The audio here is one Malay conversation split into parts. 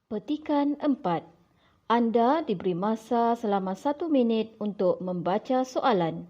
Petikan 4. Anda diberi masa selama 1 minit untuk membaca soalan.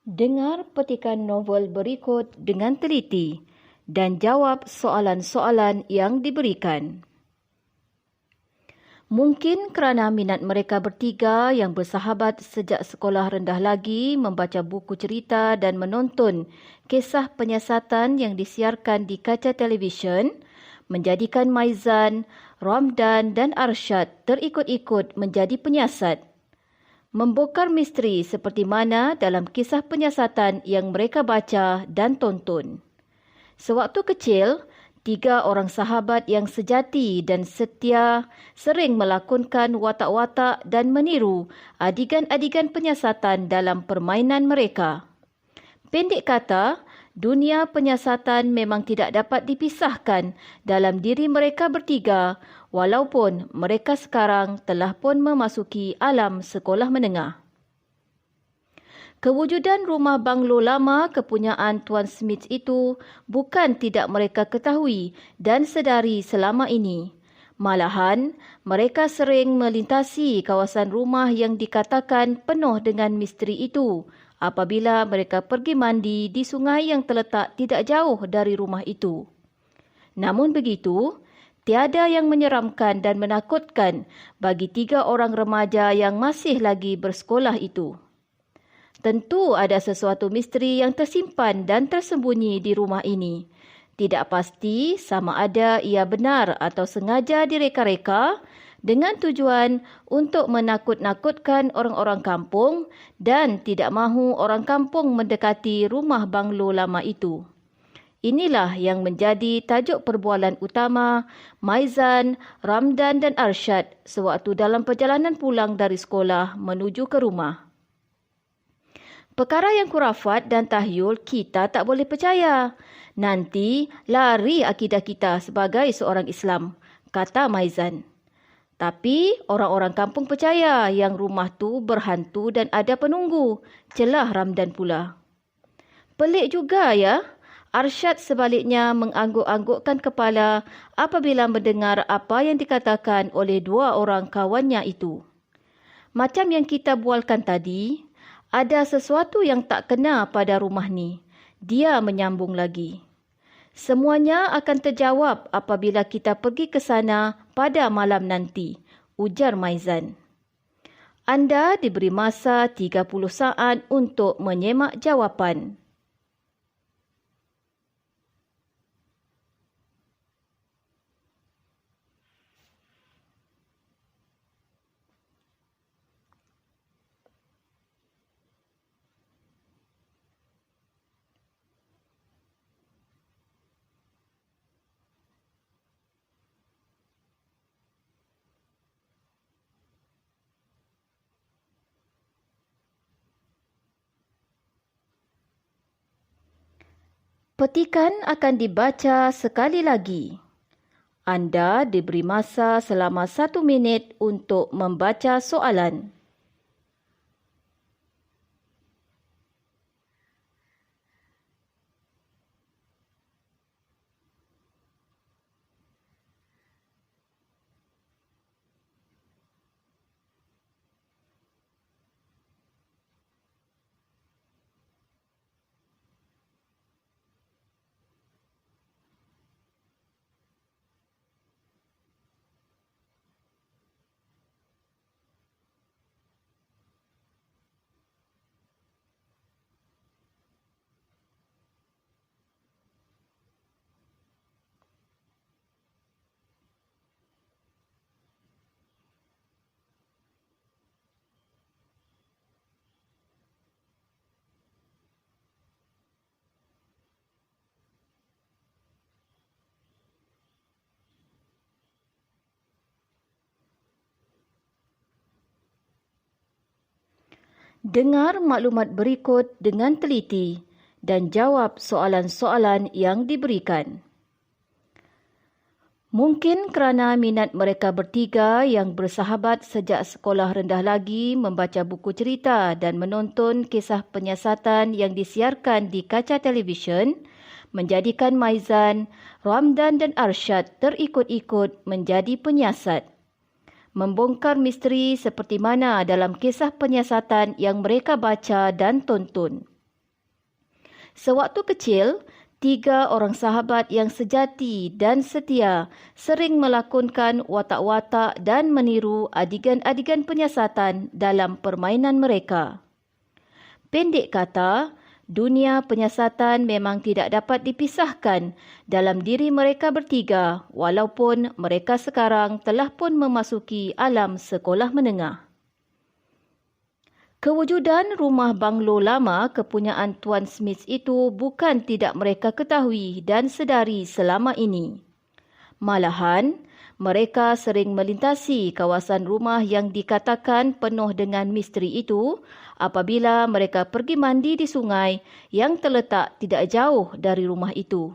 Dengar petikan novel berikut dengan teliti dan jawab soalan-soalan yang diberikan. Mungkin kerana minat mereka bertiga yang bersahabat sejak sekolah rendah lagi membaca buku cerita dan menonton kisah penyiasatan yang disiarkan di kaca televisyen, menjadikan Maizan, Ramdan dan Arsyad terikut-ikut menjadi penyiasat. Membongkar misteri seperti mana dalam kisah penyiasatan yang mereka baca dan tonton. Sewaktu kecil, 3 orang sahabat yang sejati dan setia sering melakonkan watak-watak dan meniru adegan-adegan penyiasatan dalam permainan mereka. Pendek kata, dunia penyiasatan memang tidak dapat dipisahkan dalam diri mereka bertiga walaupun mereka sekarang telah pun memasuki alam sekolah menengah. Kewujudan rumah banglo lama kepunyaan Tuan Smith itu bukan tidak mereka ketahui dan sedari selama ini. Malahan, mereka sering melintasi kawasan rumah yang dikatakan penuh dengan misteri itu apabila mereka pergi mandi di sungai yang terletak tidak jauh dari rumah itu. Namun begitu, tiada yang menyeramkan dan menakutkan bagi 3 orang remaja yang masih lagi bersekolah itu. Tentu ada sesuatu misteri yang tersimpan dan tersembunyi di rumah ini. Tidak pasti sama ada ia benar atau sengaja direka-reka dengan tujuan untuk menakut-nakutkan orang-orang kampung dan tidak mahu orang kampung mendekati rumah banglo lama itu. Inilah yang menjadi tajuk perbualan utama Maizan, Ramdan dan Arsyad sewaktu dalam perjalanan pulang dari sekolah menuju ke rumah. Perkara yang kurafat dan tahyul kita tak boleh percaya. Nanti lari akidah kita sebagai seorang Islam, kata Maizan. Tapi orang-orang kampung percaya yang rumah tu berhantu dan ada penunggu, celah Ramdan pula. Pelik juga ya. Arsyad sebaliknya mengangguk-anggukkan kepala apabila mendengar apa yang dikatakan oleh 2 orang kawannya itu. Macam yang kita bualkan tadi, ada sesuatu yang tak kena pada rumah ni. Dia menyambung lagi. Semuanya akan terjawab apabila kita pergi ke sana pada malam nanti, ujar Maizan. Anda diberi masa 30 saat untuk menyemak jawapan. Petikan akan dibaca sekali lagi. Anda diberi masa selama 1 minit untuk membaca soalan. Dengar maklumat berikut dengan teliti dan jawab soalan-soalan yang diberikan. Mungkin kerana minat mereka bertiga yang bersahabat sejak sekolah rendah lagi membaca buku cerita dan menonton kisah penyiasatan yang disiarkan di kaca televisyen, menjadikan Maizan, Ramdan dan Arsyad terikut-ikut menjadi penyiasat. Membongkar misteri seperti mana dalam kisah penyiasatan yang mereka baca dan tonton. Sewaktu kecil, 3 orang sahabat yang sejati dan setia sering melakonkan watak-watak dan meniru adegan-adegan penyiasatan dalam permainan mereka. Pendek kata, dunia penyiasatan memang tidak dapat dipisahkan dalam diri mereka bertiga walaupun mereka sekarang telah pun memasuki alam sekolah menengah. Kewujudan rumah banglo lama kepunyaan Tuan Smith itu bukan tidak mereka ketahui dan sedari selama ini. Malahan, mereka sering melintasi kawasan rumah yang dikatakan penuh dengan misteri itu apabila mereka pergi mandi di sungai yang terletak tidak jauh dari rumah itu.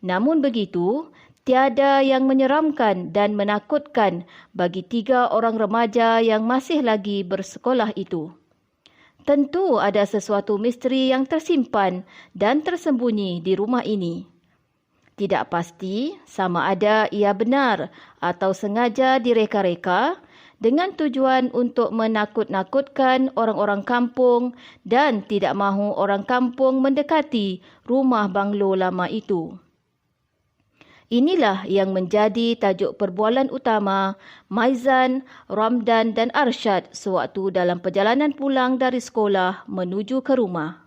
Namun begitu, tiada yang menyeramkan dan menakutkan bagi 3 orang remaja yang masih lagi bersekolah itu. Tentu ada sesuatu misteri yang tersimpan dan tersembunyi di rumah ini. Tidak pasti sama ada ia benar atau sengaja direka-reka dengan tujuan untuk menakut-nakutkan orang-orang kampung dan tidak mahu orang kampung mendekati rumah banglo lama itu. Inilah yang menjadi tajuk perbualan utama Maizan, Ramdan dan Arsyad sewaktu dalam perjalanan pulang dari sekolah menuju ke rumah.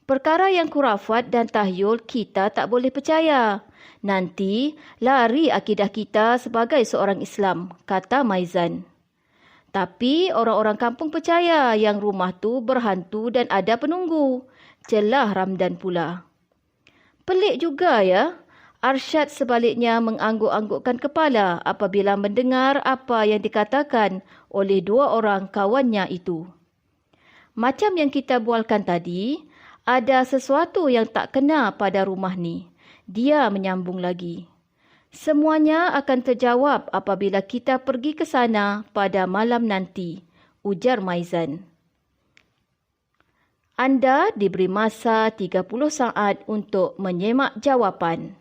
Perkara yang khurafat dan tahyul kita tak boleh percaya. Nanti lari akidah kita sebagai seorang Islam, kata Maizan. Tapi orang-orang kampung percaya yang rumah tu berhantu dan ada penunggu, celah Ramdan pula. Pelik juga ya. Arsyad sebaliknya mengangguk-anggukkan kepala apabila mendengar apa yang dikatakan oleh 2 orang kawannya itu. Macam yang kita bualkan tadi, ada sesuatu yang tak kena pada rumah ni. Dia menyambung lagi. Semuanya akan terjawab apabila kita pergi ke sana pada malam nanti, ujar Maizan. Anda diberi masa 30 saat untuk menyemak jawapan.